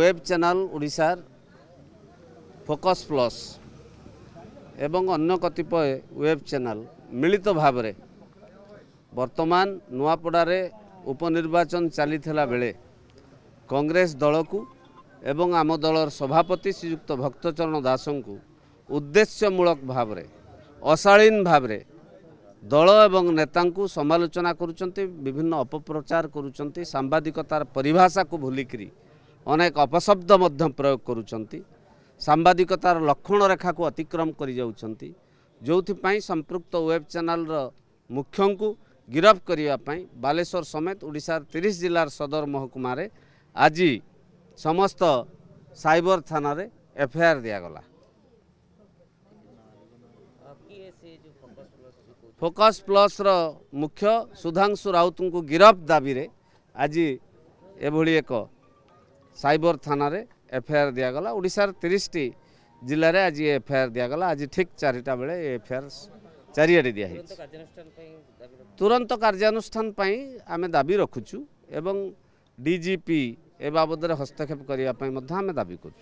Web channel ओडिशार focus plus एवं अन्य कतिपय वेब चैनल मिलित भाव में वर्तमान नुआपड़ारे उपनिर्वाचन चली बेले कांग्रेस दल को एवं आम दलर सभापति श्रीयुक्त भक्तचरण दास को उद्देश्यमूलक भाव में अशालीन भाव में दल एवं नेता को समालोचना करुचंती, विभिन्न अपप्रचार करुचंती, सांबादिकतार परिभाषा को भूलिकी अनेक अपशब्द मध्य प्रयोग करुचंती, सांबादिकतार लक्षण रेखा को अतिक्रम कर जाउचंती, जोथिपाई संपृक्त वेब चैनल मुख्यों को गिरफ्त करने बालेश्वर समेत ओडिशार 30 जिलार सदर महकुमा आज समस्त साइबर थाना रे एफआईआर दिगला। फोकस प्लस रो मुख्य सुधांशु राउत को गिरफ्त दाबी रे आज एभली एक साइबर थाना रे एफआईआर दिगला। ओडिशार 30 जिले में आज एफआईआर दिगला। आज ठीक 4टा बेले एफआईआर चारिआडे दिया तुरंत कार्यानुष्ठान आमे दाबी रखुचु एवं डीजीपी ए बाबद हस्तक्षेप करने दाबी करूँ।